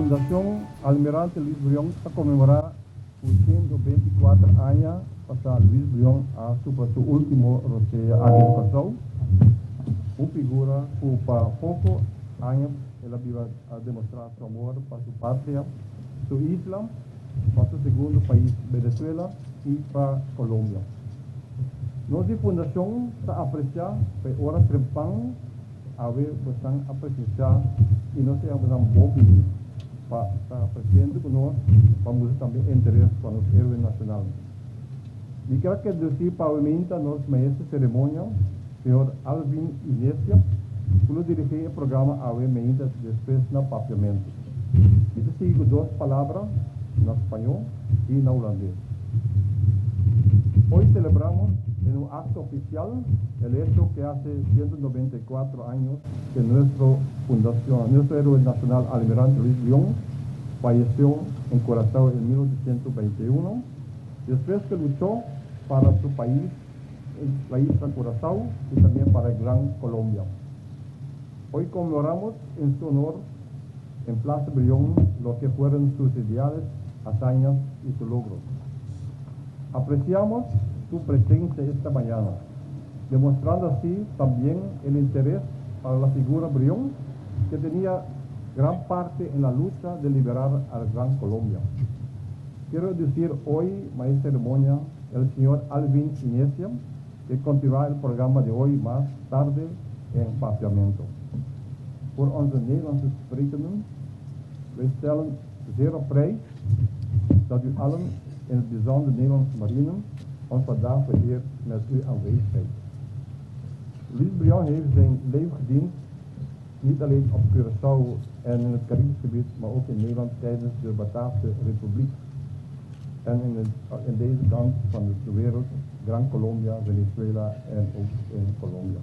Fundación Almirante Luis Brión está conmemorando 124 años para Luis Brión a su último año pasado. Una figura que para pocos años él ha demostrado su amor para su patria, su isla, para su segundo país, Venezuela, y para Colombia. Nuestra fundación está apreciada por horas trempan, a ver, están apreciadas y no se llaman móviles para estar presente con nosotros, vamos también interés para los héroes nacionales. Y quiero que decir paviamenta a nuestro maestro de ceremonia, señor Alvin Inesia, que lo dirige el programa paviamenta después del paviamento. Y te sigo dos palabras, en español y en holandés. Hoy celebramos en un acto oficial el hecho que hace 194 años que nuestra fundación, nuestro héroe nacional Almirante Luis Brión falleció en Curazao en 1821, después que luchó para su país, la isla Curazao, y también para el Gran Colombia. Hoy conmemoramos en su honor en Plaza Brión lo que fueron sus ideales, hazañas y sus logros. Apreciamos su presencia esta mañana, demostrando así también el interés para la figura Brión, que tenía gran parte en la lucha de liberar al Gran Colombia. Quiero decir hoy, maestro de ceremonia, el señor Alvin Inesia, que continuará el programa de hoy más tarde en paviamento. Voor onze Nederlandse sprekenden, wij stellen zeer op prijs dat u allen in het bijzonder Nederlandse marine ons vandaag vereert met uw aanwezigheid. Luis Brión heeft zijn leven gediend, niet alleen op Curaçao en in het Caribisch gebied, maar ook in Nederland tijdens de Bataafse Republiek en in deze kant van de wereld, Gran Colombia, Venezuela en ook in Colombia.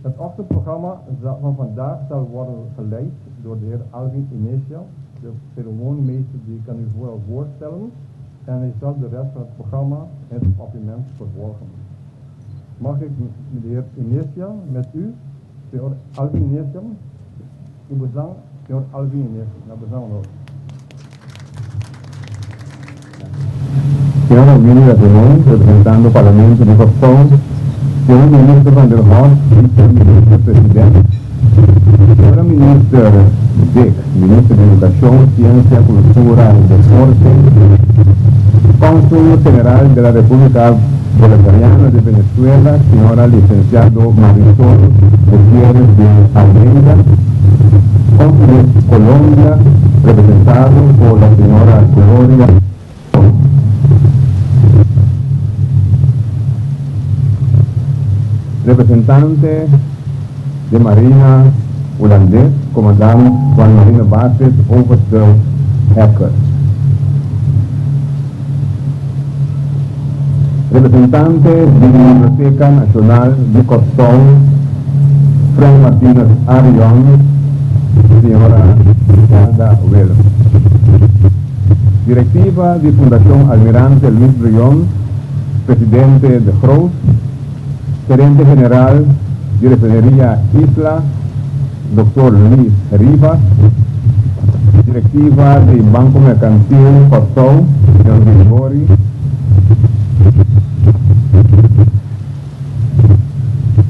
Het ochtendprogramma van vandaag zal worden geleid door de heer Alvin Inesia, de ceremoniemeester die kan u vooral voorstellen, en hij zal de rest van het programma en het paviament vervolgen. Mag ik de heer Inesia met u, de heer Alvin Inesia, u bezang, de heer Alvin Inesia, naar bezang nog. Señor Alvin Inesia, representando el Parlamento de Costón, señor Ministro van der Hout, vicepresidente, señora Ministra Dick, Ministro de Educación, Ciencia, Cultura y Deporte, Cónsul General de la República Bolivariana de Venezuela, señora licenciado Marisol Gutiérrez de Almeida, Cónsul de Colombia, representado por la señora Gloria. Representante de Marina holandés, comandante Juan Marina Bases, Overste Hecker. Representante de la Biblioteca Nacional de Costón, Frank Martínez Arión, señora Ricarda Vela. Directiva de Fundación Almirante Luis Brión, presidente de Groot, gerente general de Refinería Isla, doctor Luis Rivas, directiva del Banco Mercantil Costón, señor Grigori,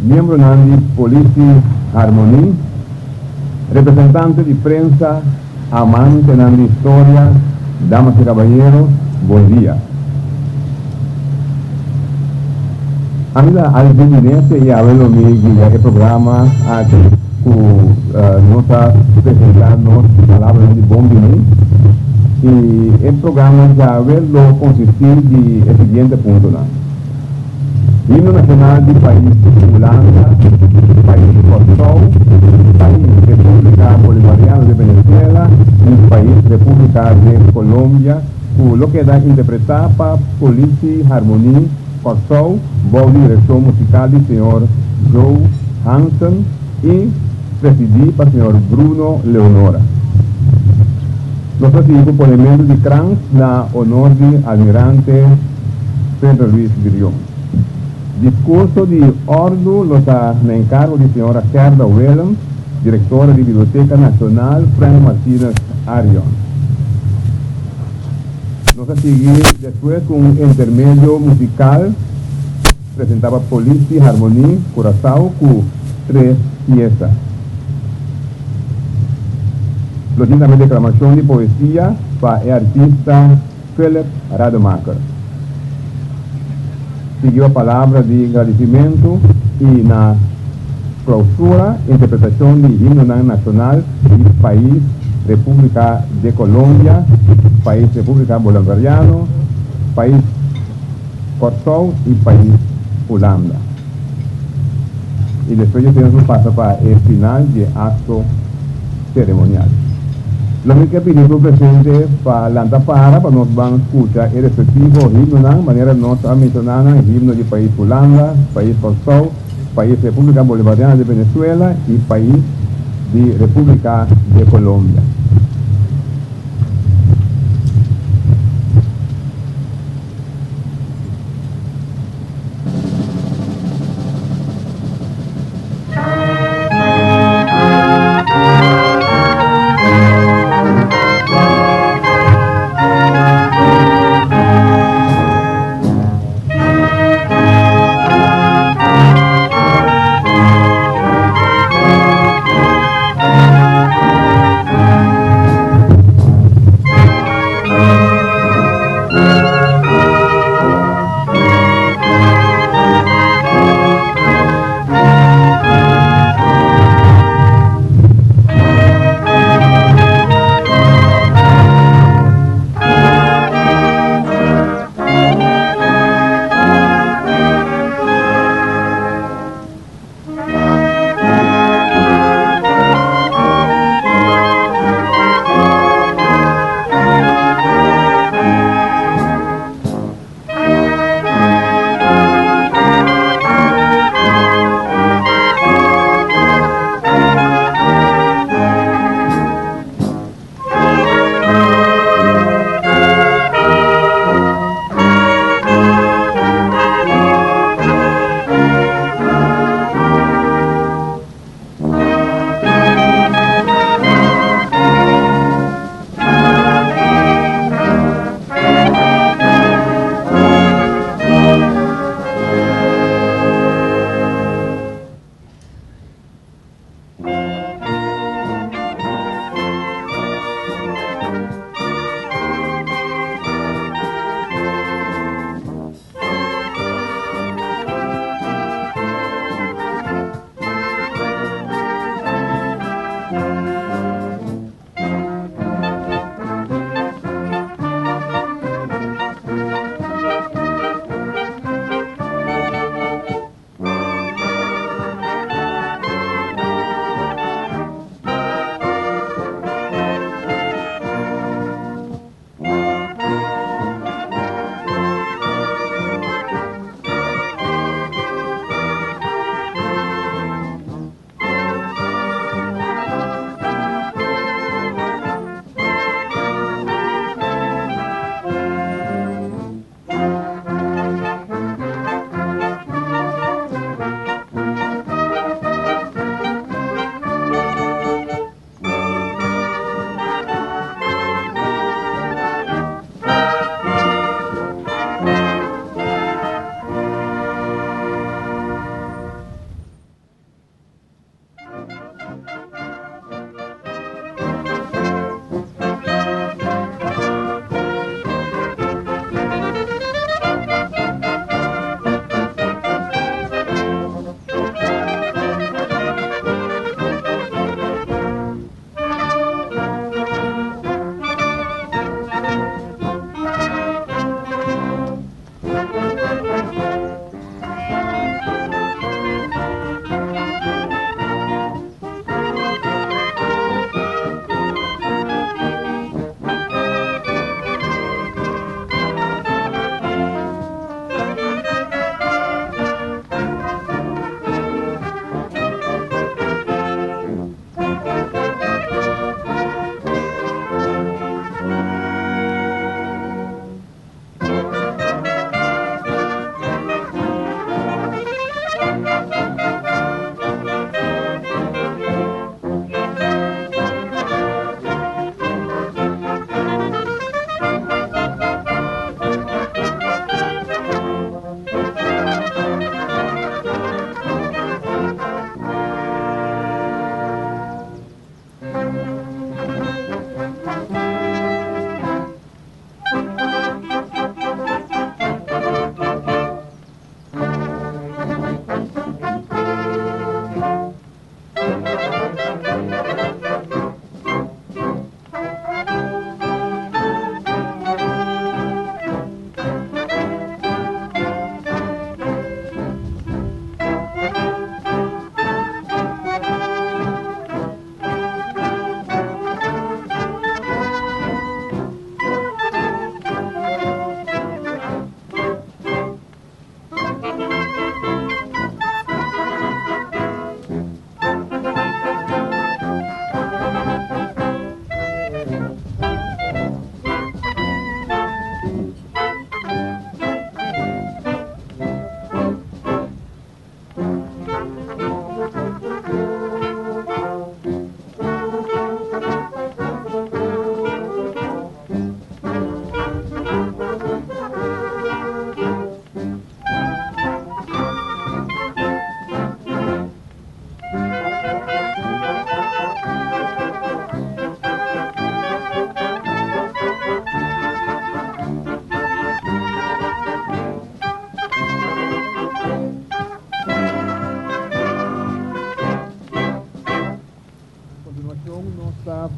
miembro de Policy Harmony, representante de prensa, amante de la historia, damas y caballeros, buen día. Anda Alvin Inesia y Abel Omega, el programa que nos está presentando palabras de Bombini, y el programa ya lo consistir de el siguiente punto. Himno nacional del país Holanda, país Costón, país República Bolivariana de Venezuela y país República de Colombia, lo que da interpretar para Policy Harmony Costón, voz de dirección musical del señor Joe Hansen y presidí para el señor Bruno Leonora. Los recibimos por elementos de Kranz, la honor de Almirante Pedro Luis Brión. Discurso de Ordo los a encargo de señora Gerda Willem, directora de Biblioteca Nacional, Frank Martínez Arion. Vamos a seguir después con un intermedio musical. Presentaba Polici, Harmonie, Curazao, con 3 piezas. Luego también declamación de poesía para el artista Philip Rademacher. Siguió a palabra de agradecimiento y la clausura, interpretación de himno nacional del país República de Colombia, país República Bolivariano, país Kosovo y país Holanda. Y después ya tenemos un paso para el final de acto ceremonial. Lo único que pedimos presente para la antapara, para nos van a escuchar el respectivo himno, de manera nos a mencionar el himno del país Holanda, país Kosovo, país República Bolivariana de Venezuela y país de República de Colombia.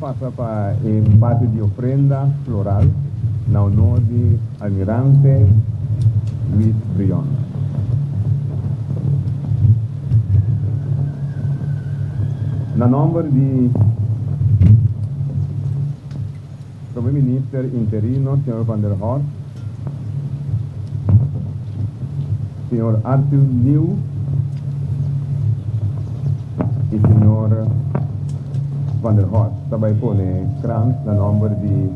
pasa para en parte de ofrenda floral, en honor de Almirante Luis Brión. En nombre de Primer Ministro interino, señor Van der Horst, señor Arthur New y señor Van der Horst, também pone Kranz na nombre de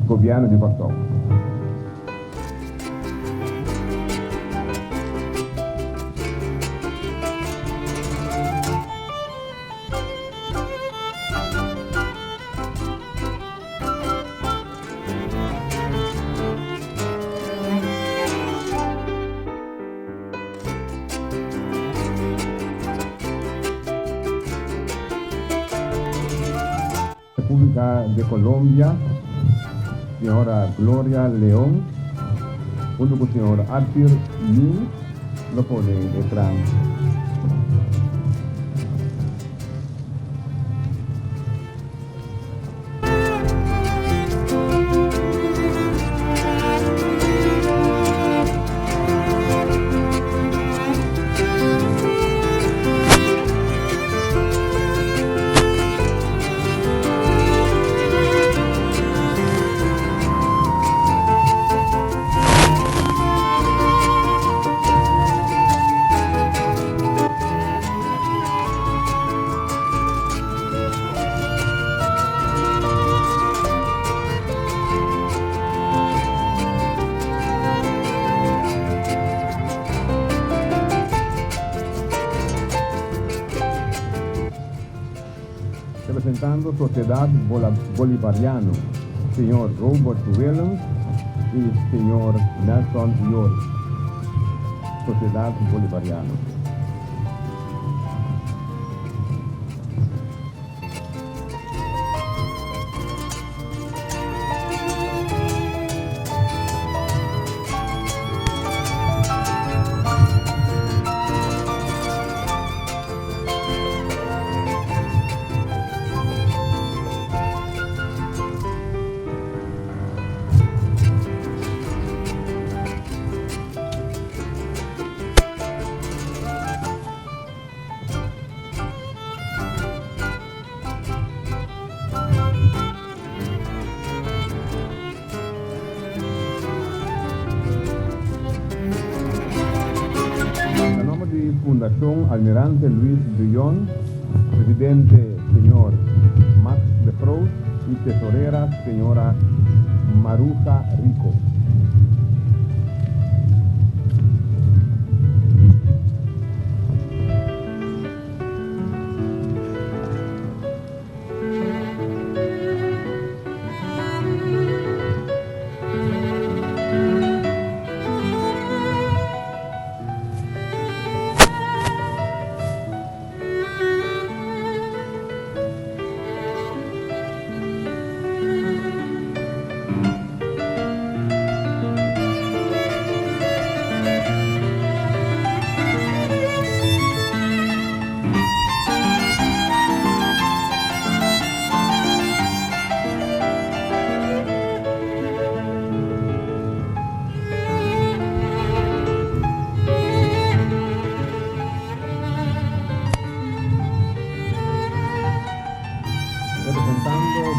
Gobierno de Varsóvia. República de Colombia, señora Gloria León, junto con el señor Arthur Lee, lo pone en el ecrán. Representando Sociedad Bolivariano, señor Robert Williams y señor Nelson York, Sociedad Bolivariano. Fundación Almirante Luis Brión, presidente señor Max de Proust y tesorera señora Maruja Rico.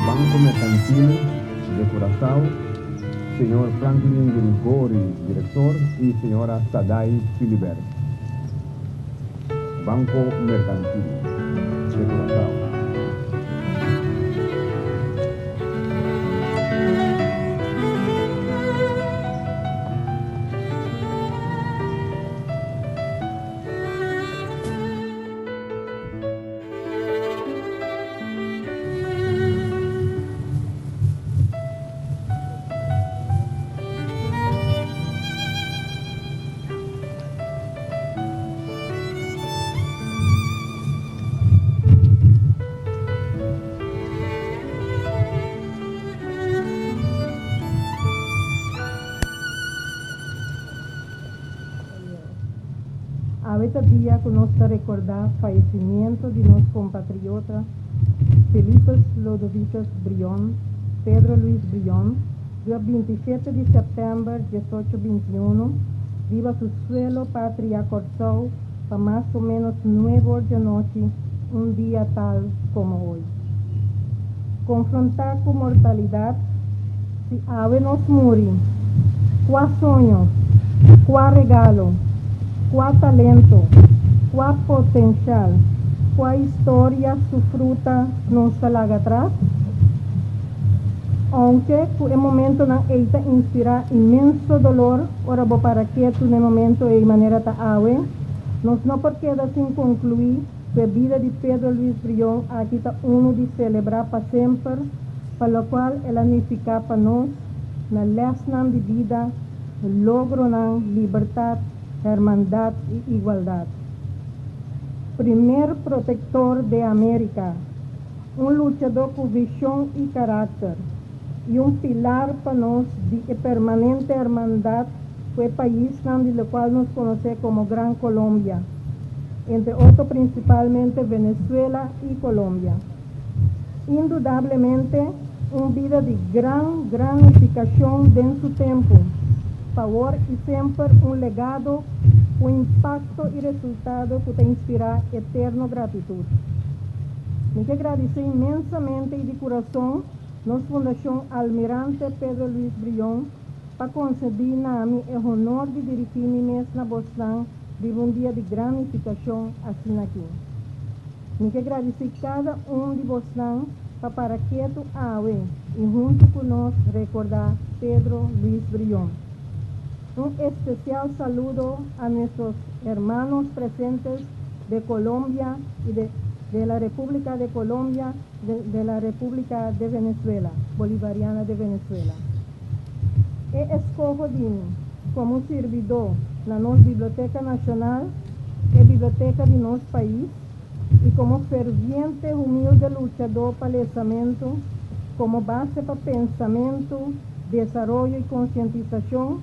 Banco Mercantil de Curazao, señor Franklin Grigori, director, y señora Sadai Filibert. Banco Mercantil de Curazao. A este día que nos recordar fallecimiento de nuestro compatriota Felipe Ludovicus Brión, Pedro Luis Brión, día 27 de septiembre 1821, viva su suelo patria Corzou, para más o menos 9 horas de noche, un día tal como hoy. Confrontar con mortalidad, si ave nos muri, cuál sueño, cuál regalo, cuál talento, cuál potencial, cuál historia su fruta nos laga atrás. Aunque el momento na eita inspira inmenso dolor, ora bo para que tu no momento e manera ta ave, nos no por queda sin concluir que a vida de Pedro Luis Brión aquí está uno de celebrar para sempre, para lo cual el significa para nós na lesson de vida, logro na libertad, hermandad y igualdad. Primer protector de América, un luchador con visión y carácter, y un pilar para nós de permanente hermandad fue el país de lo cual nos conoce como Gran Colombia, entre otros principalmente Venezuela y Colombia. Indudablemente, una vida de gran gratificación en su tiempo, favor y siempre un legado, un impacto y resultado que te inspira eterna gratitud. Me quiero agradecer inmensamente y de corazón nos Fundación Almirante Pedro Luis Brión para conceder a mí el honor de dirigir mi mesna Boston de un día de gratificación así aquí. Me quiero agradecer cada uno de Boston para que tu ave y junto con nos recordar Pedro Luis Brión. Un especial saludo a nuestros hermanos presentes de Colombia y de la República de Colombia, de la República de Venezuela, Bolivariana de Venezuela. Escojo como un servidor la nuestra Biblioteca Nacional, la Biblioteca de nuestro país, y como ferviente, humilde luchador para el pensamiento, como base para pensamiento, desarrollo y concientización,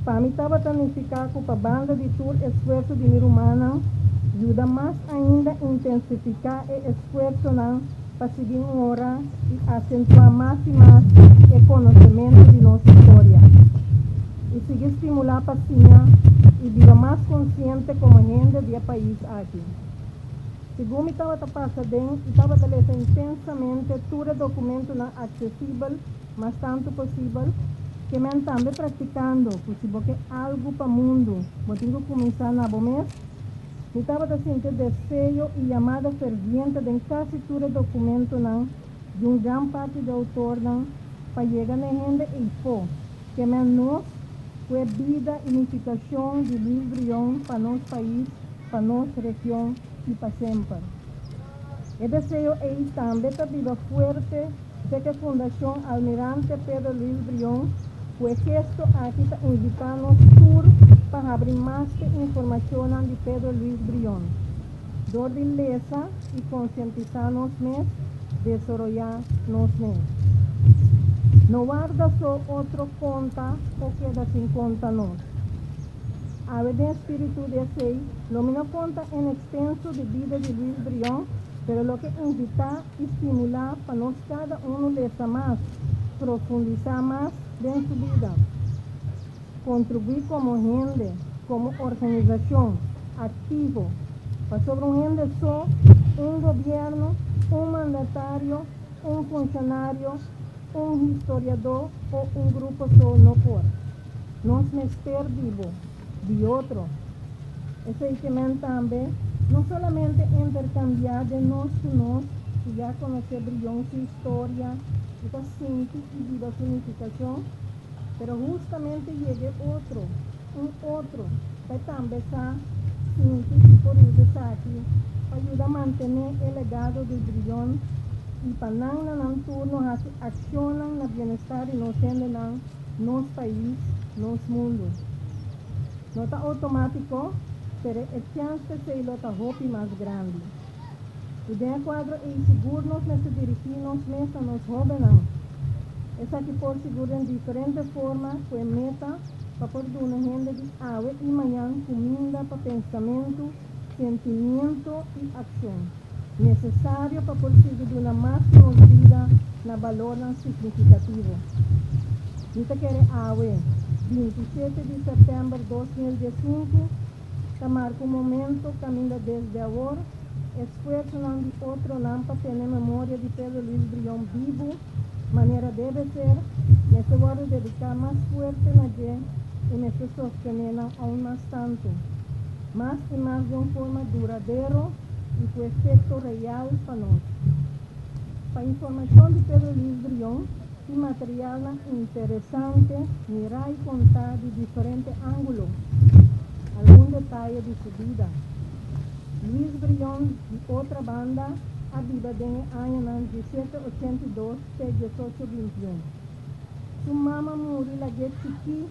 para mí estaba planificado para banda de todo esfuerzo de vida humana, ayuda más ainda a intensificar el esfuerzo para seguir ahora y acentuar más y más el conocimiento de nuestra historia. Y seguir estimular para y viva más consciente como gente del país aquí. Según me estaba pasando, estaba leyendo intensamente todo el documento accesible, más tanto posible, que me también practicando, porque algo para el mundo, yo tengo que comenzar a mes. Me estaba sintiendo deseo y llamada ferviente de casi todo el documento de un gran parte de autor para llegar a gente y fue que me nos fue vida y unificación de Luis Brión para nuestro país, para nuestra región y para siempre. El deseo es también viva fuerte de que Fundación Almirante Pedro Luis Brión fue gesto aquí para invitarnos para abrir más información de Pedro Luis Brión, donde lesa y concientizarnos más, desarrollarnos más. No guarda solo otro conta o queda sin conta nos. A ver de espíritu de seis, no me no conta en extenso de vida de Luis Brión, pero lo que invita y estimular para nos cada uno lesa más, profundizar más en su vida. Contribuir como gente, como organización, activo, para sobre un gente solo, un gobierno, un mandatario, un funcionario, un historiador o un grupo solo no por. Nos mester vivo de otro. Ese que también, no solamente intercambiar de nos con nos, y ya conocer Brión su historia, esta síntesis y vida significación, pero justamente llegue un otro, que también está síntesis por usar aquí, para ayudar a mantener el legado del Brión y para que turno accionan el bienestar y nos en nos país, nos mundo. No está automático, pero el chance se lo está más grande. Y de acuerdo y seguro nos dirigimos a los jóvenes. Es aquí por seguro en diferentes formas, fue meta para poder una gente de ave y mañana comida para pensamiento, sentimiento y acción. necesario para conseguir una más vida na valor significativo. Nita quere awe, 27 de setembro de 2015, que marca un momento caminda desde ahora, esfuerzo de otro para tener memoria de Pedro Luis Brillón vivo, manera debe ser, nesse hora dedicar más fuerte na gente y nesse sostener aún más tanto, más y más de una forma duradero y con efecto real para nosotros. Para información de Pedro Luis Brillón, y material interesante, mirar y contar de diferentes ángulos, algún detalle de su vida. Luis Brillón, de otra banda, ha vivido en el año 1782 de 1821. Su mamá murió la de chiqui,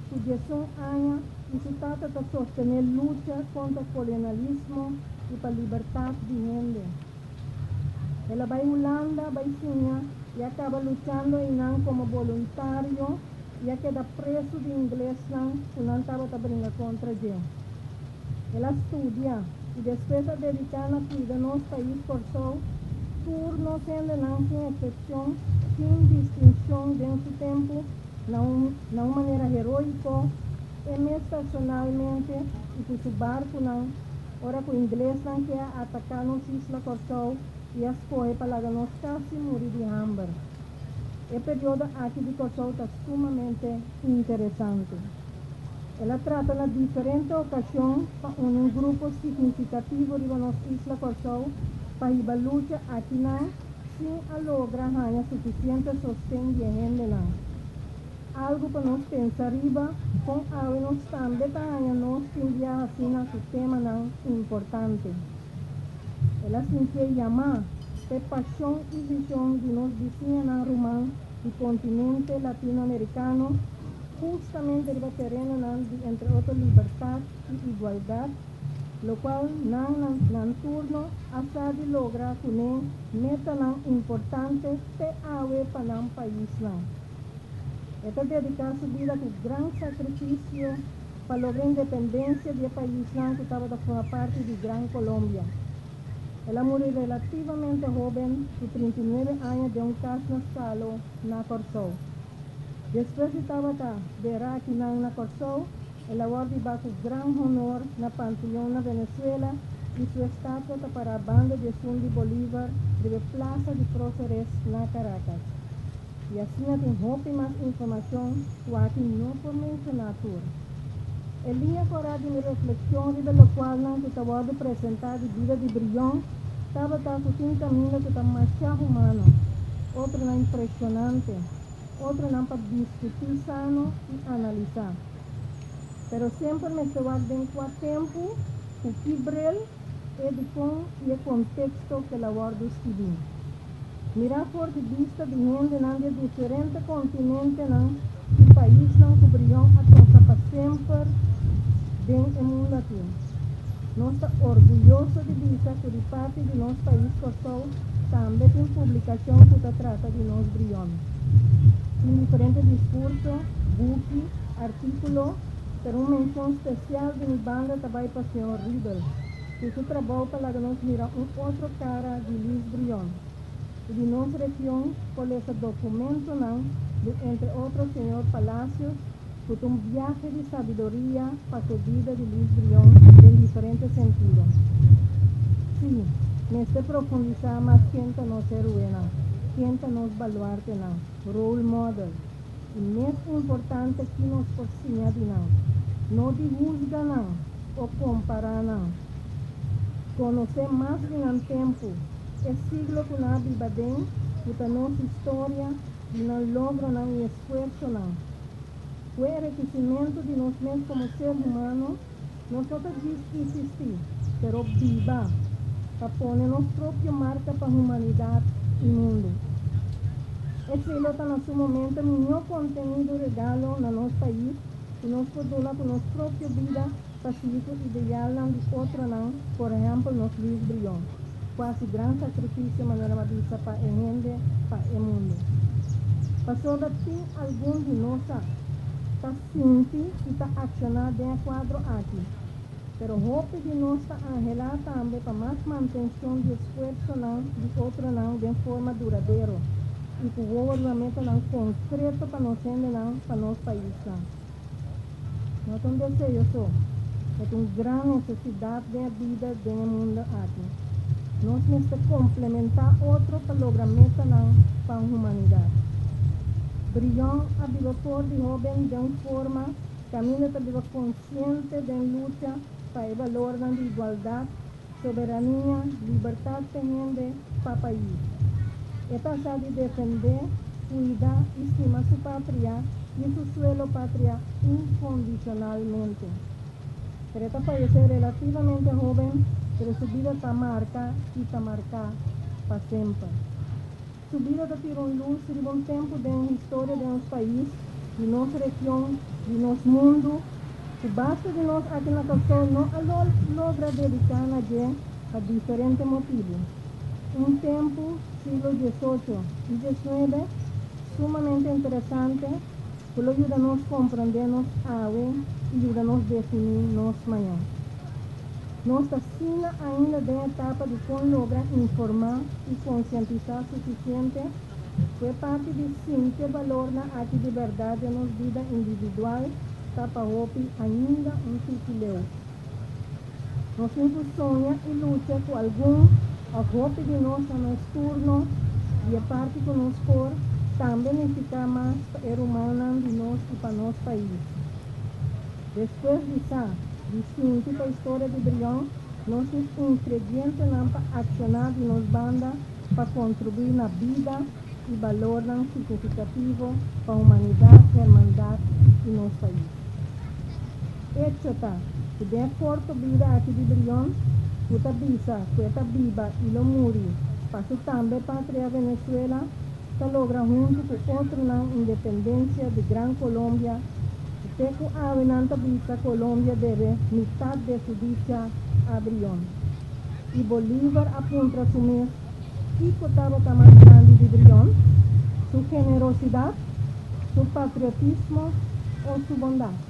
su 10 años, y su tata para sostener lucha contra el colonialismo y para la libertad de gente. Ella va a Holanda, va a China, y acaba luchando como voluntario, y queda preso de inglés, y no estaba brincar contra ella. Ella estudia, y después de dedicar a cuidar nuestro país por su turno, siendo sin excepción, sin distinción de su tiempo, de una manera heroica, y más personalmente, y con su barco, ahora con inglés, que atacar las islas Corsou, y escoge para nos casi morir de hambre. El periodo aquí de Corsou está sumamente interesante. Ella trata en diferentes ocasiones para un grupo significativo de las islas Corsou para la lucha aquí sin lograr suficiente sostén de gente. Algo para nos pensar arriba, con algo también para nos enviar así su tema importante. Ella se llama de pasión y visión de los vecinos rumán y continente latinoamericano, justamente el terreno entre otras libertad y igualdad, lo cual en turno hasta de lograr una meta importante de ave para un país. Esta dedicar su vida con gran sacrificio para lograr independencia del país que estaba de forma parte de Gran Colombia. Ella murió relativamente joven, de 39 años, de un caso nasalo na Corsou. Después estaba de aquí na Corsou, ella guarda bajo gran honor na Panteón na Venezuela y su estatua para la banda de Sun de Bolívar de Plaza de Próceres na Caracas. Y así tem más información, o aquí no por mencionar todo. El día ahora de mi reflexión, de lo cual te voy a presentar de vida de Brillón, estaba un camino que está más humano, otro impresionante, otro para discutir sano y analizar. Pero siempre me se guarda en cuál tiempo, o que brel, y el contexto que la guardo escribir. Mirar por vista de gente de diferentes continentes, y país que Brillón a cosa para siempre en el mundo latino. Nós estamos orgulhosos de dizer que de parte de nosso país Corsou também tem publicação que trata de nós Brillón. Em diferentes discursos, book, artículos, pero uma menção especial de minha banda também para o Sr. Riddle, que su trabalho para nós mirar outra cara de Luis Brillón. E de nossa região, por esse documento, entre outros, Sr. Palacios, con un viaje de sabiduría para su vida de Luis Brillón en diferentes sentidos. Sí, me estoy profundizando más quién nos heroína, quién nos baluarte, role model. Y más importante que nos enseña no de juzgar o comparar. Conocer más de un tiempo, el siglo que nos vive de nuestra historia, y no logro ni esfuerzo. Fue el requerimiento de nosotros como ser humano, nosotros existir, pero viva, para poner nuestra propia marca para la humanidad y mundo. Ese está en su momento, mi contenido regalo en nuestro país, y nos podemos con nuestra propia vida, pacífico ideal de otro, por ejemplo, nuestro Luis Brillón. Quase gran sacrificio, manera vista para el gente, para el mundo. Pasó de ti algún de nosotros. Está sinti e está accionando de acordo aqui. pero hope de nossa angelar também para mais manutenção de esforço de outro não de forma duradoura e com o orçamento não concreto para nós não para nosso país não. Nós temos desejo só, é uma grande necessidade da vida do mundo aqui. Nós necessitamos complementar outro para lograr meta não para a humanidade. Brilhão habilitou de jovem de uma forma caminho também consciente da luta para o valor da igualdade, soberania, liberdade teniente para o país. É passar de defender, cuidar e estimar sua pátria e seu suelo pátria incondicionalmente. Trata país é relativamente jovem, pero sua vida está marcada e está marcada para sempre. Sua vida está tirando luz de um tempo da história de nosso país, de nossa região, de nosso mundo. O basta de nós aqui na Calçou não logra dedicar a diferentes motivos. Tempo, siglo XVIII e XIX, sumamente interessante, que ajuda-nos a compreender-nos e ajuda-nos a definir nos manhã. Nós estamos ainda na etapa de como lograr informar e conscientizar suficiente, foi parte de sentir valor na arte de verdade na nossa vida individual, para hope ainda título. Nós sempre sonha e luta com algum, a hope de nós a nosso turno, e a parte que nos for, também ficar mais para a humana de nós e para nosso país. Depois de sentir a história de Brilhão, nós somos ingredientes para accionar de nossa banda, para contribuir na vida e valor significativo para a humanidade, a irmandade e nosso país. Hecho está, que de corta vida aqui de Brilhão, puta visa, puta viva e lo muri, passo também pátria Venezuela, que logra junto com outro na independência de Gran Colômbia, que com a avenanta visa Colômbia deve metade de sua dicha a Brilhão. E Bolívar apunta a assumir que estava mais grande de Brilhão, sua generosidade, seu patriotismo ou sua bondade.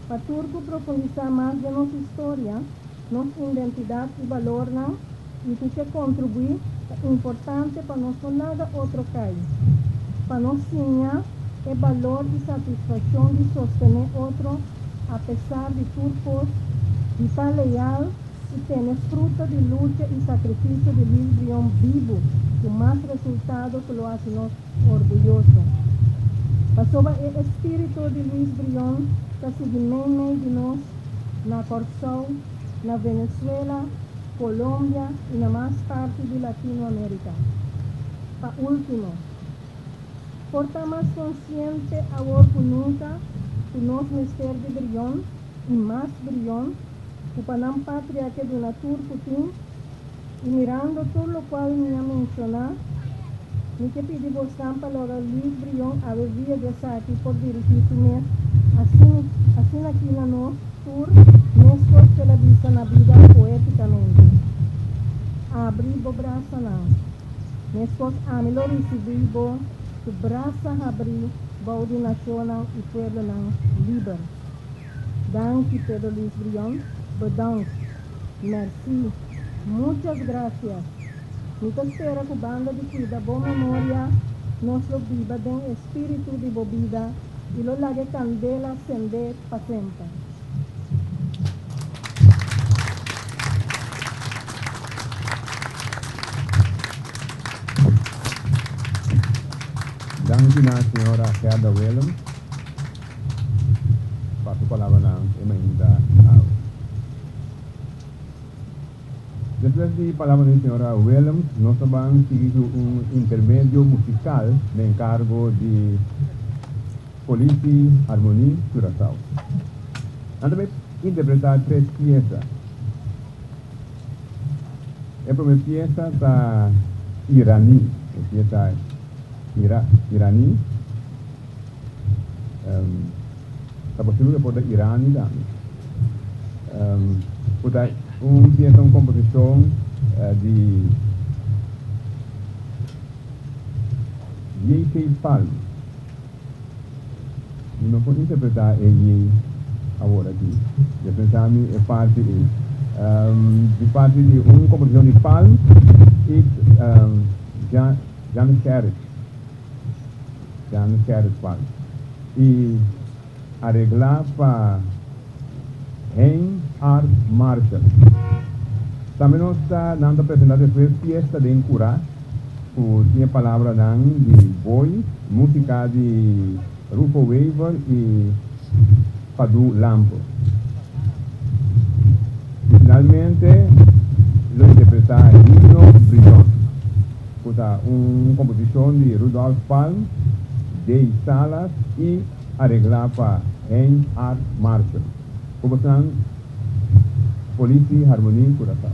Para turco profundizar mais de nossa história, nossa identidade e valor, e que contribuir é importante para nós não nada outro cair. Para nós sonhar é valor e satisfação de sostener outro, apesar de turcos, de estar leal e ter fruto de luta e sacrifício de Luis Brilhão vivo, com mais resultado que lo hace nós orgulhoso. Passou o espírito de Luis Brilhão, que se meio de nós, na Corsão, na Venezuela, Colômbia e na mais parte de Latinoamérica. Para último, por estar mais consciente agora que nunca do nosso mistério de Brilhão e mais Brilhão, que para a pátria que do turco tem, e mirando tudo o qual me ha mencionado, me que pedi você para Luis Brilhão a vivia de aqui por dirigir-me assim aqui na nossa tour, mesmo que ela vista na vida poeticamente. Abrir o braço não, mesmo a melhor receber o braço abrir, o de nação e povo não livre. Danke Pedro Luis Brilhão, bedankt, merci, muitas gracias. Nunca espera que a banda de cuida boa memória, nós lo viva den espírito de bebida e lo lague candela acender para sempre. Danke na senhora Gerda Willem. Passo a palavra na emenda. Depois de palavra da senhora Williams, nós vamos seguir intermédio musical de encargo de Polícia Harmonia Curaçao. Vamos interpretar 3 piezas. A primeira pieza está Irani, a pieza Irani. Está possível por Irani também. Pieza uma composição de J.K. Palm. Não vou interpretar ele agora aqui. Eu pensava é parte de uma composição de Palm e Jan Harris Palm. E arreglar para Hein Art Marshall. Também nós está dando apresentado depois fiesta de Encurá, tinha palavra de Boi, música de Rufo Weaver e Padu Lampo. Finalmente, lo interpretar Himno Brillon, uma composição de Rudolf Palm, Dave Salas e arreglar para Hein Art Marshall. Composição Polícia, Harmonia e Curaçao.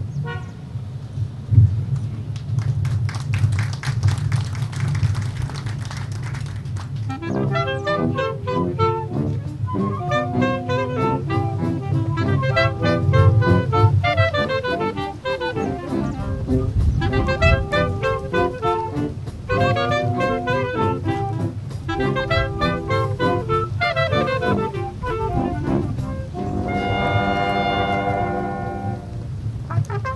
Ha ha ha!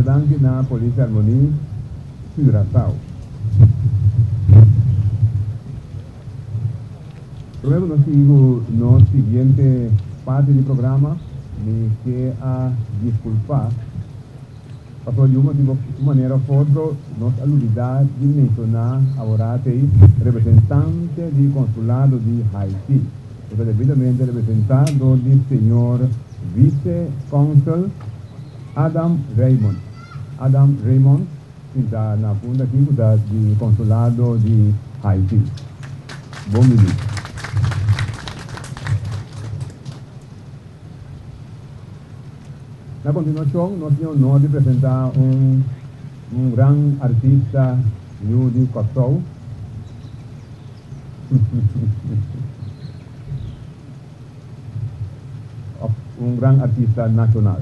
danke na Polícia Harmonia, Curaçao. Luego nos sigo no siguiente parte del programa, me queda disculpar, porque de uma maneira ou outra, nos aludidade de mencionar agora tem representante do consulado de Haiti, porque devidamente representado do senhor vice-cônsul Adam Raymond. Adam Raymond está na funda aqui do consulado de Haiti. Bom dia. Na continuação, nós temos o honor de apresentar um grande artista de Kosovo. Um grande artista nacional.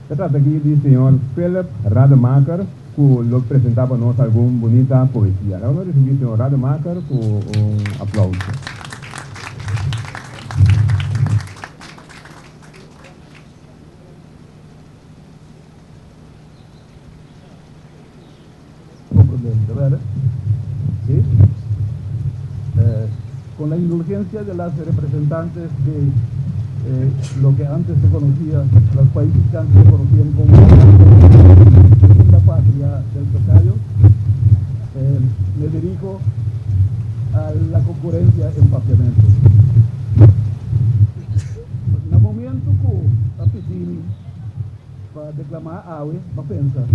Se trata aqui do senhor Philip Rademacher, que nos apresentava nós alguma bonita poesia. Agora nós recebemos o senhor Rademacher com aplauso. ¿Sí? Con la indulgencia de las representantes de lo que antes se conocía, los países que antes se conocían como segunda patria del tocayo, me dirijo a la concurrencia en papiamento. En el momento que apetí para declamar ave, para pensar,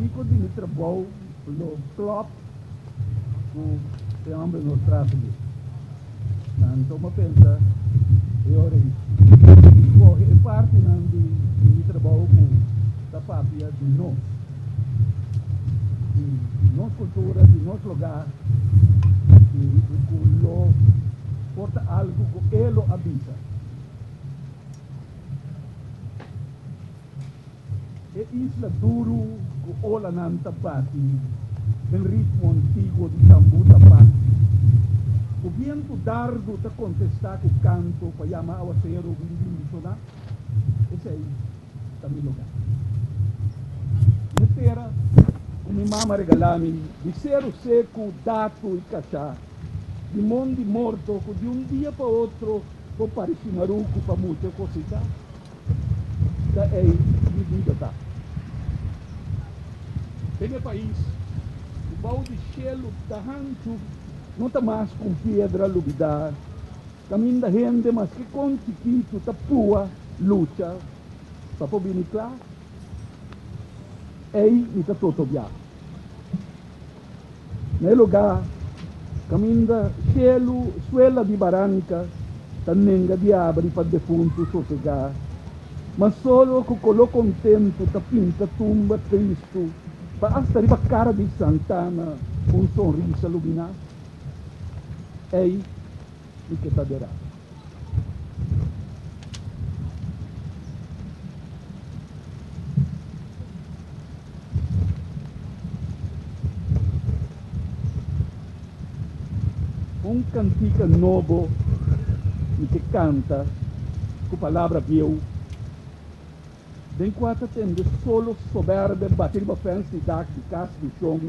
Kiko de trabalho no club que homem nos traz. Então, eu penso, é parte do trabalho da pátria de nossa cultura, de nosso lugar, e que porta algo que ele habita. É isla duro, que ola nanta pati, del ritmo antigo de tambu tapati. O viento dardo te contestar com o canto para chamar ao acero sonar. Esse aí está meu lugar. Na terra, o minha mama regalami de cero seco, dato e cachá, de monde morto, que de um dia para outro, para parecer maruco para muita coisa. Da é de vida tá. Em meu país, o baú de gelo da rancho não está mais com pedra lubidar, caminho da gente, mas que com chiquito está pua, luta, para poder claro. Aí me está todo viado. Nesse lugar, caminho da gelo, suela de barranca, está nenga de abre para defunto sossegar. Mas solo que coloca contento, tá pinta tumba Cristo, basta arriba a cara de Santana, um sorriso iluminado. É aí que está derrado. Um cantiga novo que canta com palavra viu. Den quatro tem de solo soberbe bater ba fence dak de casa do chão,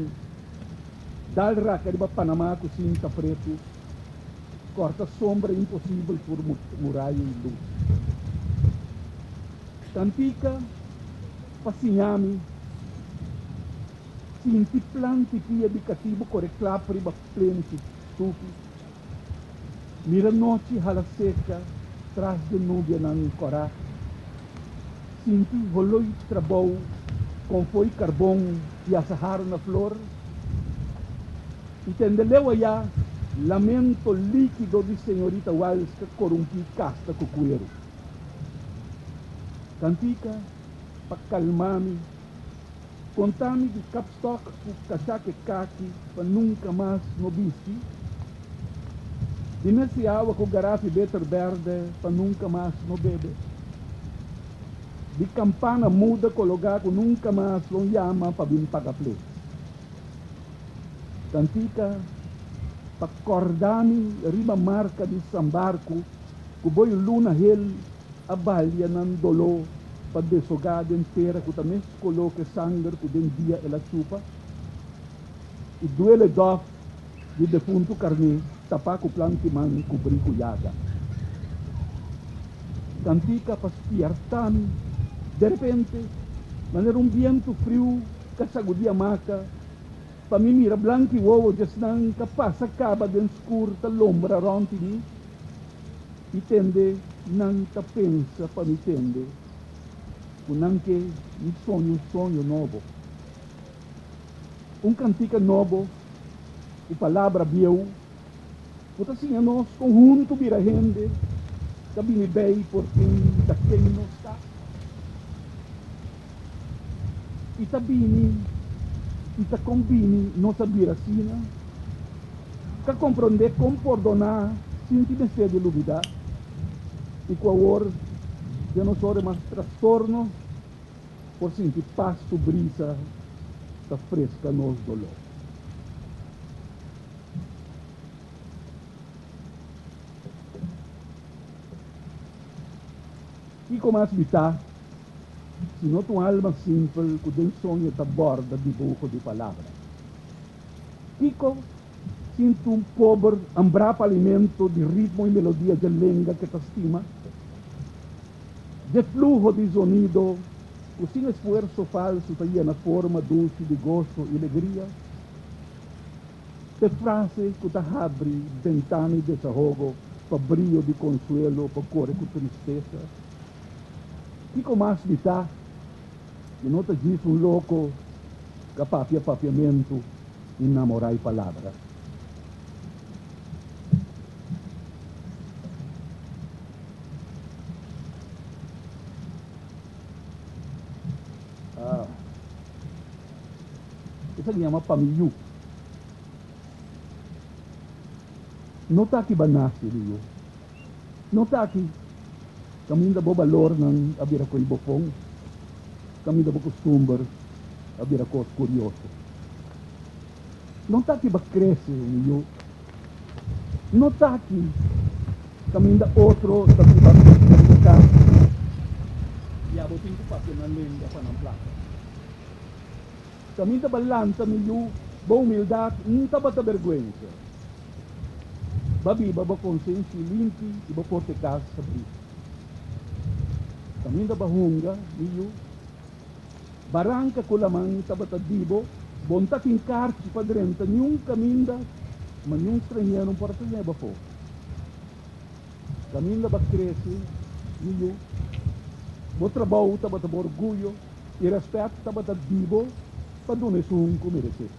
dal raca de Panamá com cinta preto, corta sombra impossível por muralha e luz. Cantica, passinhami, sinti planti pia de cativo corre clapri ba pleno tufi. Mira noite hala seca, traz de nuvem na corá. Sinti voloi trabalho com foi carvão e assaharam na flor. Entendeu aí lamento líquido de senhorita Walsh que corrompi casta com cuero. Cantica para calmar-me, contar-me de capstock com cachaque caqui para nunca mais no bici. De nesse água com garrafa beter verde para nunca mais no bebe. De campana muda colocado nunca mais não chama para vir pagar play. Cantica para acordar-me riba marca de sambarco Kuboy luna hel abalya ng dolo pagdesogada inteira que também coloca sangue que den dia ela chupa e duele dof de defunto carne tapa com plantiman cobrir com yaga cantica para espiartan de repente maneira vento frio que sagudia maca para mim mira blanco e ovo just não capaz acaba de escuro da lombra rontini e tende não ta pensa para me tende unanque um sonho novo. Cantica novo, a palavra bieu, porque assim nós conjunto vira gente, cabine bem por quem não está. E tabini, e ta combine, não sabia assim, que compreender, compordonar, sentir de lubida, e com a hora, já não sou mais transtorno, por sentir paz, brisa, está fresca nos dolor. E como as bitar, se não tua alma simples, que den sonho está borda de buco de palavra. Kiko, sinto pobre, ambrapa alimento de ritmo e melodia de lenga que te estima, de flujo de sonido, que sem esforço falso está na forma dulce de gosto e alegria, de frase que te abre ventana e desahogo, para brilho de consuelo, para correr com tristeza. E como mais está, que não te diz louco, que papiamento e namorar palavra. Isso se chama pamiyu. Não está aqui banassi, Rio. Não está aqui. Kami ainda bo valor ng abira ko ibopong. Kami ainda bo costume abira ko curioso. Não está aqui ba cresce, Rio. Não está aqui. Kami ainda outro sa ibang ka. Yabotin ko pa pinanlinda pa ng plaka. Kami ainda balanta Rio, ba humildade, não está bata vergüenza. Babi baba consciência limpi e ba porte casa sabri. Kami ainda bahunga Rio. Barangka ko lamang tabatadibo, bonta king karchi padrenta nyung kaminda, man yung estranhero para sa neba po. Kaminda ba cresce, Rio. Bo trabalho tabata orgulho e respeito tabatadibo, padunes um kumirese.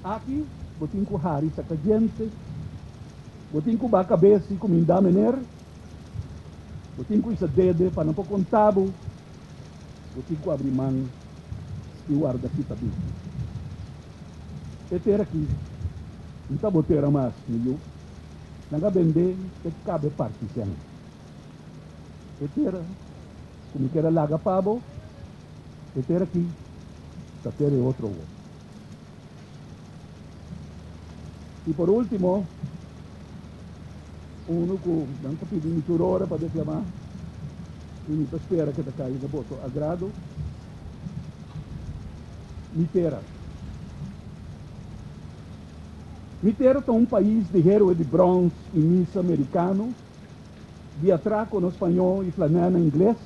Aqui, botin ko hari sa kajente, botin ko ba cabeça e kuminda mener, botin ko isa dede para não contabo, botin ko abrir mão e guarda fita bicho. E ter aqui, não tá botera mais, Rio. Nanga bende, que cabe parte sem. E ter, como que era laga pabo, e ter aqui, tá ter outro. E por último, uno ko nang kapili ni Turora para declamar, e me espera que te caia na boto agrado, Mitera. Mitera é país de héroe de bronze e miss americano, de atraco no espanhol e flanela em inglês,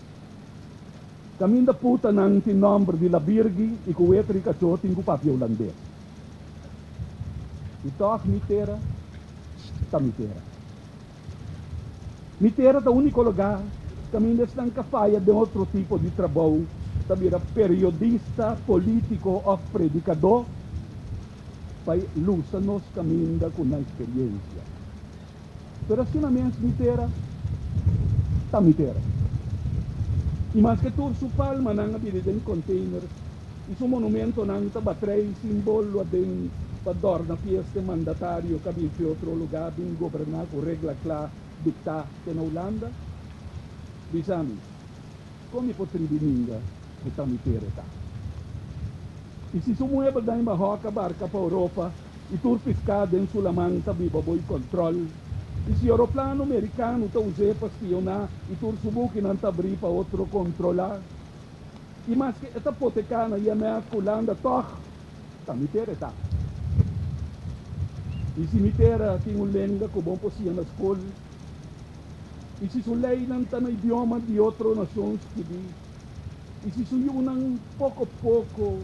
caminho da puta nang tinombre de Labirgi e com o etri cachorro em papi holandês. E toque Mitera, está Mitera. Mitera é o único lugar, caminho desta cafaia de outro tipo de trabalho, também periodista, político ou predicador, para lusa nos caminhos com a experiência. Pero assim na minha Mitera, está Mitera. E mais que tudo, su palma nang abili em container, e su monumento nang tabatrei simbolo de pador na fiesta mandatário cabi em outro lugar, bem governar com regra clara, dictar que na Holanda, bisami, como potrebbe ninga que está Mitera tá. E se su mueva da em Marroca, barca para Europa, e tur piscada em Sulamang, tabi baboy control, Esse aeroplano americano está usando para espionar e tu subuki não está abrir para outro controlar. E mais que esta potecana e a minha culanda toch, tá mitera tá. E se mitera tem um lenga que bom posia na escola. E se su lei não está no idioma de outra nação que diz. E se su não pouco a pouco,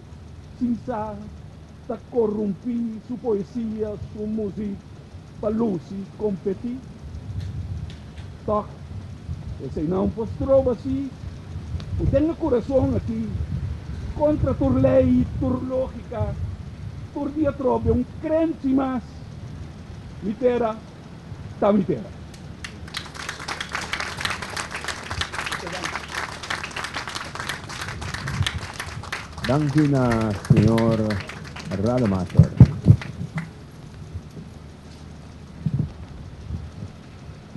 sinsa, está corromper sua poesia, sua música, para luci competir. Toch, esse não postrou assim. Eu tenho coração aqui contra tua lei, tua lógica, por dia trobe um crente mais. Mitera, tá mitera. Danke na senhor Rademacher.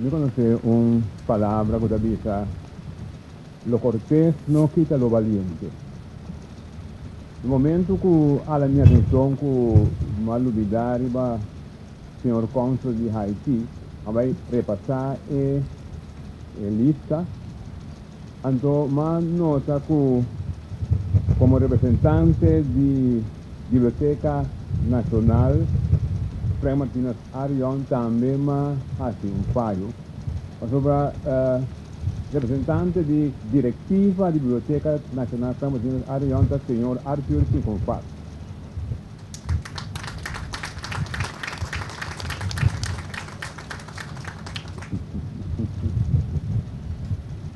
Eu conheço uma palavra que diz: lo cortés no quita lo valiente. No momento que a minha atenção que mal olvidar o senhor cônsul de Haiti vai repassar a lista, então mas nota que como representante de Biblioteca Nacional, Frei Martínez Arion também hace fallo sobre representante de diretiva de Biblioteca Nacional Frei Martínez Arion, o senhor Arthur Pinconfat.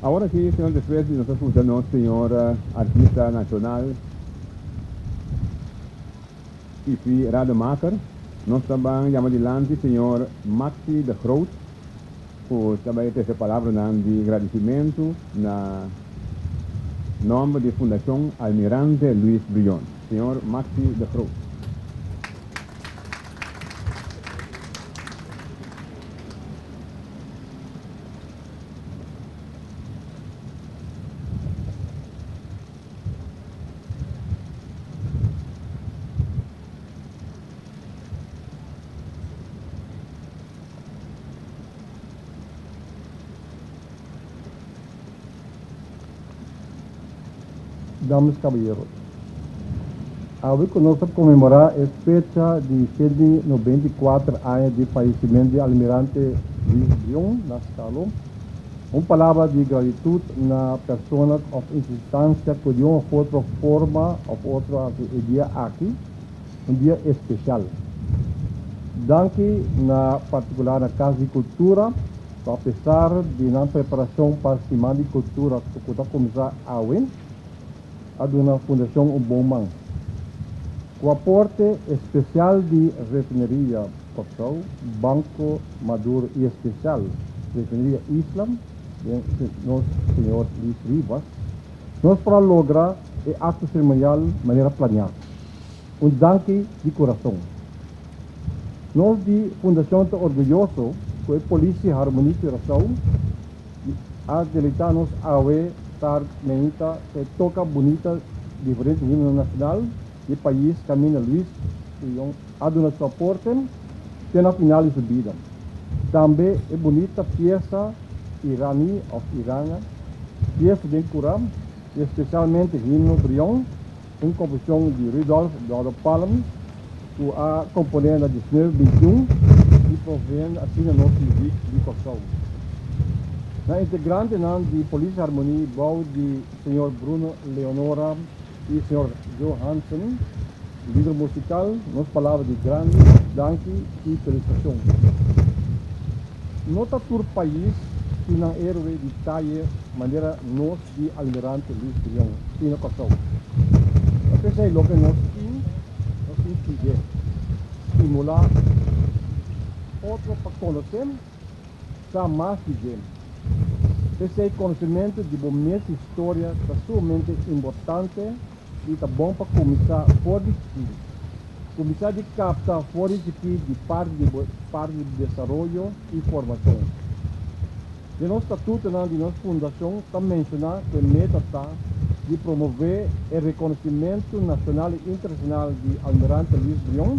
Agora sim, senhor, depois de nossa função, senhor artista nacional, Ifi Rademacher, nós também chamamos adiante senhor Maxi de Groot, por também ter essa palavra de agradecimento na nome da Fundação Almirante Luis Brion. Senhor Maxi de Groot. Damas y caballeros, hoy vamos a conmemorar la fecha de 194 años de fallecimiento del almirante Luis Brion, Nascalo. Una palabra de gratitud a las personas o instancias que de una u otra forma o otra el día aquí, un día especial. Danke na particular na Casa de Cultura, a pesar de la preparación para a Semana de Cultura que está começar a win, a una fundação um bom man. Com aporte especial de refineria Portugal, Banco Maduro e especial refineria Islam, de nosso senhor Luis Rivas, nós para lograr o ato cerimonial de maneira planeada. Danke de coração. Nós de fundação estamos orgulhosos com a Polícia Harmonia e Coração a deleitar-nos a ver estar menita toca bonita diferente do himno nacional e país caminha Luís e a do nosso aporte tem a final de subida. Também é bonita peça irani ou irana, peça de Corão, especialmente himno Brion, uma composição de Rudolf Eduardo Palm, que a componente de 1921 e provém assim a nossa música de Kosovo. Na integrante de Polícia Harmonia, bom de Sr. Bruno Leonora e Sr. Joe Hansen, líder musical, nos palavras de grande danke e felicitação. Nota por país que na herói de taia maneira nós de Almirante Luis Brion, e no Kosovo. Eu pensei lo que nós temos que estimular outro para conhecer, está mais de gente. Esse conhecimento de boa história é sumamente importante e está bom para começar fora de aqui. Começar de captar fora de aqui de parte de desenvolvimento e formação. De nosso estatuto de nossa fundação está mencionado que a meta está de promover o reconhecimento nacional e internacional de Almirante Luis Brion,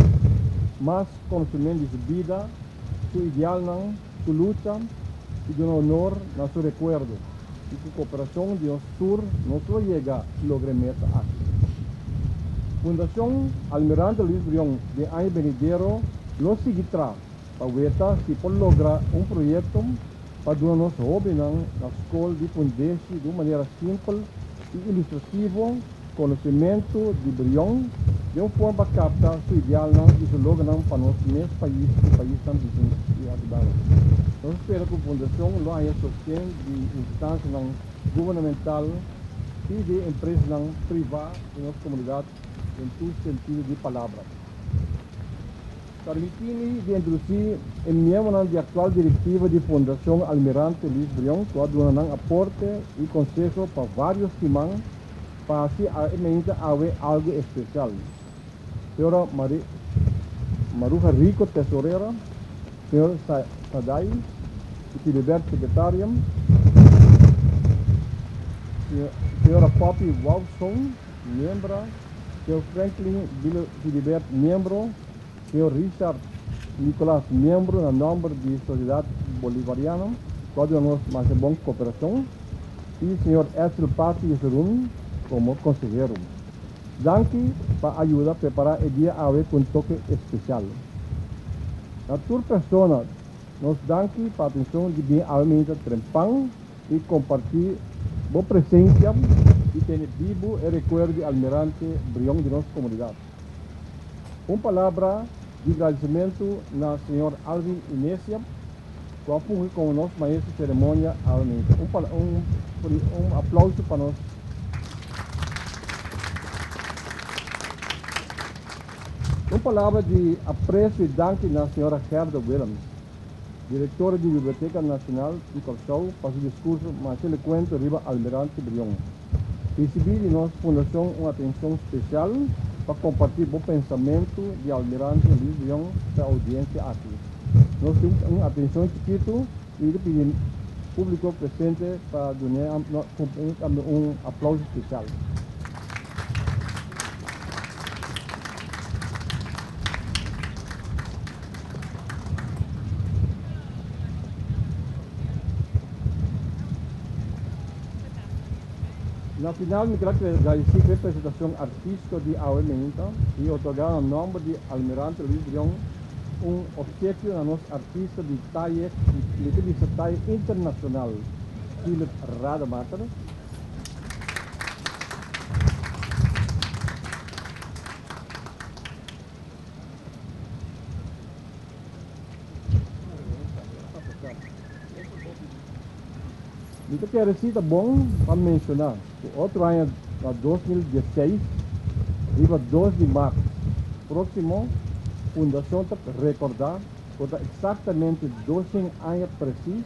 mas conhecimento de sua vida, seu ideal, su lucha y de un honor a su recuerdo. Y su cooperación de sur no solo llega logre meta aquí. Fundación Almirante Luis Brión de año venidero no seguirá para ver si por lograr un proyecto para nos jóvenes la escuela de fundarse de manera simple y ilustrativa conocimiento de Brión de una forma que capta su ideal y su logran para los mes países y países también ayudados. Entonces espero que la Fundación lo haya sostén de instancias gubernamental y de empresas privadas en las comunidades en todo sentido de palabra. Permitime de introducir el miembro de actual directiva de Fundación Almirante Luis Brión, que ha dado aporte y consejo para varios temas, para así haber algo especial. Señora Maruja Rico, tesorera, señor Saday, Filiberto, secretaria, señora Papi Wawson, miembro, señor Franklin Filibert, miembro, señor Richard Nicolás, miembro en nombre de Sociedad Bolivariana, cuadro nos más de buena cooperación, y señor Esther Pati Yesurún como consejero. Danke para ayudar a preparar el día a ver con toque especial. A todas personas nos danke para atención de bien alimenta trempan y compartir su presencia y tener vivo el recuerdo de Almirante Brión de nuestra comunidad. Una palabra de agradecimiento al señor Alvin Inesia, que funge como nuestro maestro de ceremonia Almirante. Un aplauso para nosotros. Uma palavra de apreço e danke na senhora Gerda Willems, diretora da Biblioteca Nacional de Corsol, para seu discurso mais eloquente riba Almirante Brión. Recebi de nossa fundação uma atenção especial para compartilhar o pensamento de Almirante Luis Brión para a audiência aqui. Nós temos uma atenção chiquita e pedimos público presente para dar um aplauso especial. Na final, me quero agradecer a representação artística de Auementa e otorgar o nome de Almirante Luis Brión obsequio a nosso artista de talla internacional, Philip Rademacher. Eu quero dizer, bom para mencionar, o outro ano, 2016, dia 2 de março, próximo, a Fundação está recordar, exatamente 200 anos precisos,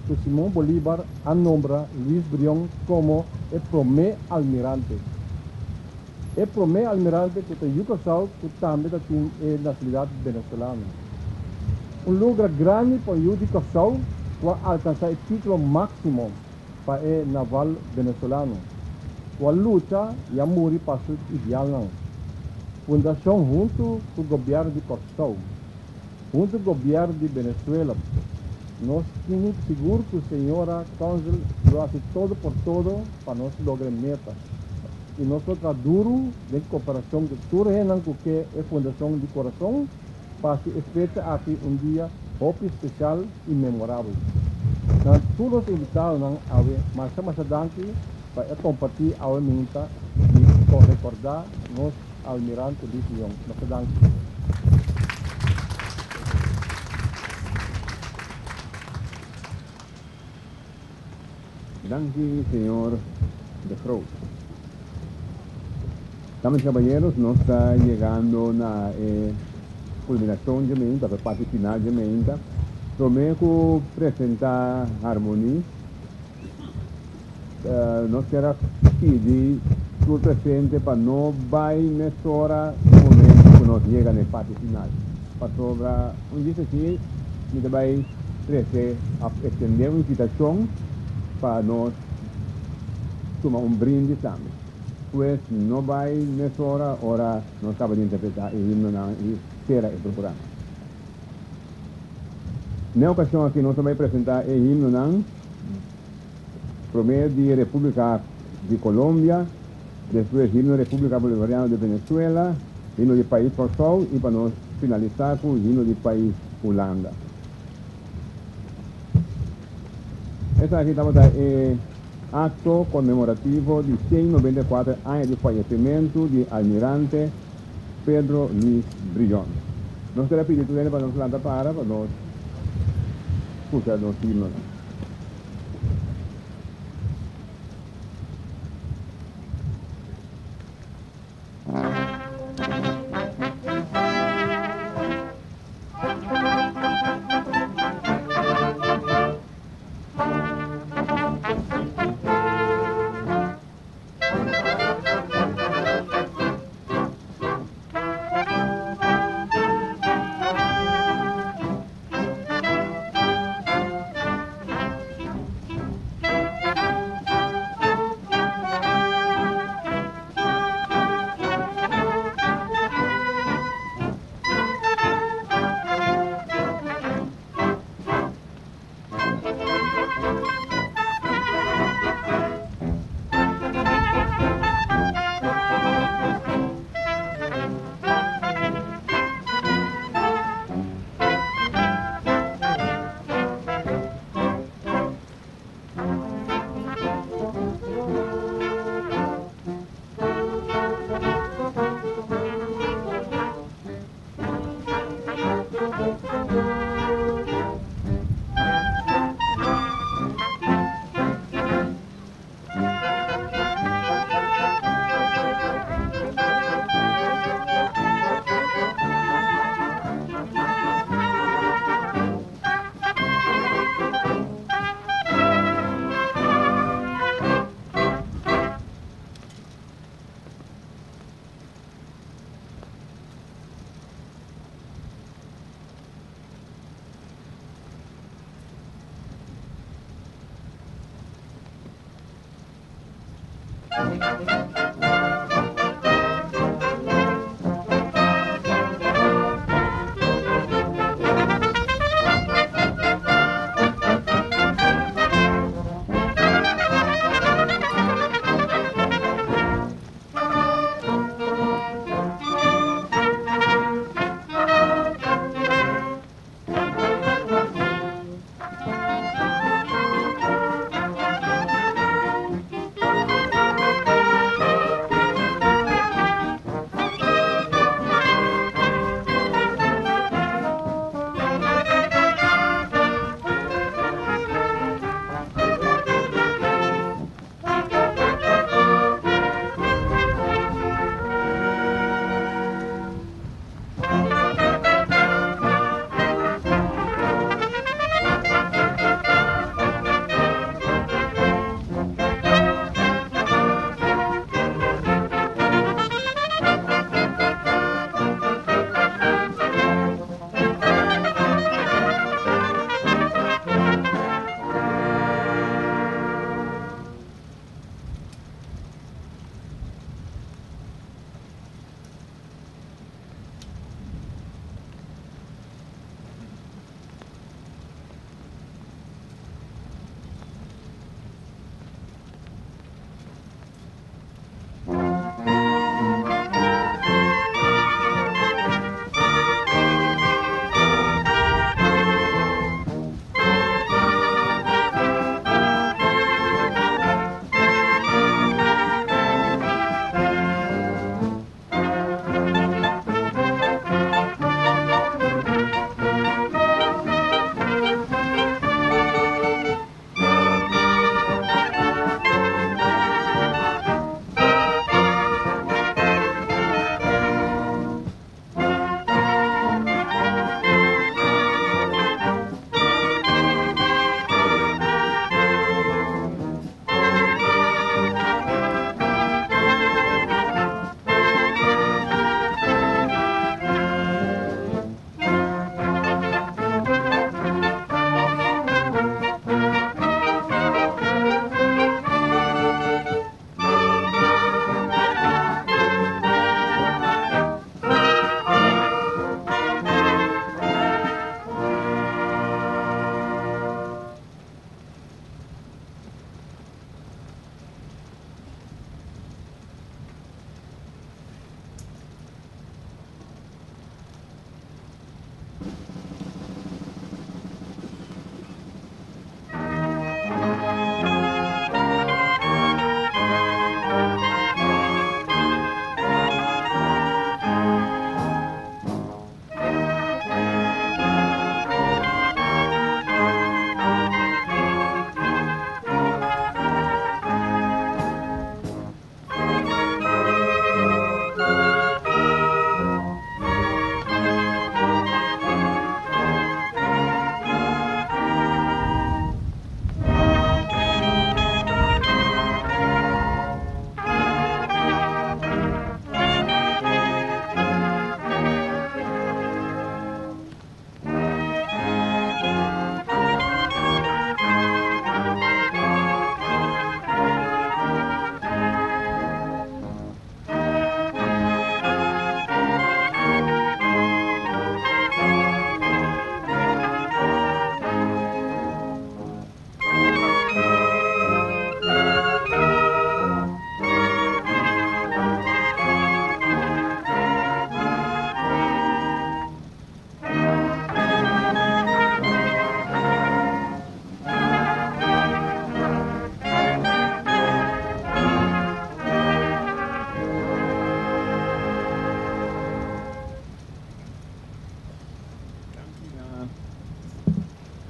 que Simão Bolívar nombra Luis Brión como o primeiro almirante. O primeiro almirante que tem Yucasal, que também tem a nacionalidade venezuelana. Lugar grande para o Yucasal, para alcançar o título máximo para o naval venezolano. Para luta e a morrer para o ideal. Fundação junto com o governo de Corsol, junto com o governo de Venezuela, nós temos seguro que a senhora Consul lo hace todo por todo para nós lograr meta. E nós estamos duro de cooperação de todos os que é a Fundação de Coração, para que espera aqui dia especial e memorável. Todos os invitados a ver, mais danke para compartilhar a minha e recordar nós Almirante Luis Brión. Mas danke. Danke, señor de Cruz. Damas y caballeros, nos está llegando una culminación de menta, la parte final de menta. Prometo presentar Harmonia. Nos quero pedir su presente para no bailar hora no momento que nos llega na parte final. Para sobra, diz aqui, me vai estender uma invitação para nós tomar brinde também. Pues não vai nessa hora nós estamos a interpretar e himno e será o programa. Na ocasião aqui, nós vamos apresentar o himno nan, primeiro de República de Colômbia, depois himno República Bolivariana de Venezuela, himno de País Portugal e para nós finalizar com o himno de País Holanda. Essa aqui estamos acto conmemorativo de 194 anos de falecimento de Almirante Pedro Luis Brillón. Nós queremos pedir tudo ele para nós levantar para nós escuchar los himnos.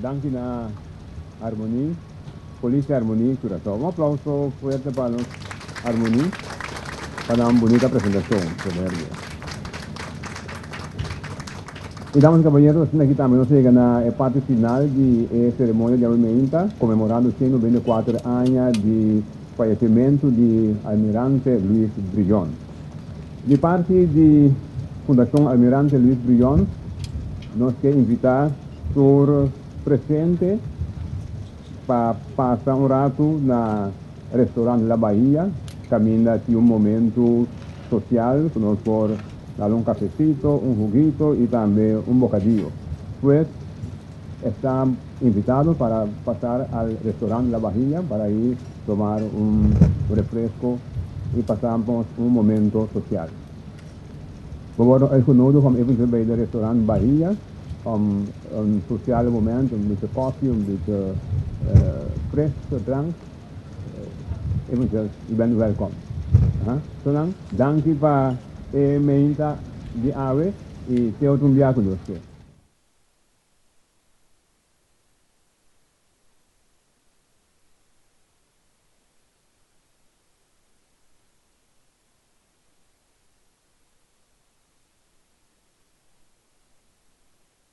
Danke na Harmonie, Polícia Harmonie Curaçao. Un aplauso fuerte para los Harmonie, para una bonita presentación. Y damas y caballeros, aquí también nos llega la parte final de la ceremonia de alimenta, conmemorando 124 años de fallecimiento de Almirante Luis Brillón. De parte de Fundación Almirante Luis Brillón, nos quiere invitar por presente para pasar un rato en el restaurante La Bahía, camina aquí un momento social, por dar un cafecito, un juguito y también un bocadillo. Pues están invitados para pasar al restaurante La Bahía para ir tomar un refresco y pasamos un momento social. We worden uitgenodigd om eventueel bij de restaurant Bahia om een sociale moment, een beetje koffie, een beetje frisse drank. Eventueel, u bent welkom. Zolang, dank u voor de meinta die awe en veel tumbiaku doorste.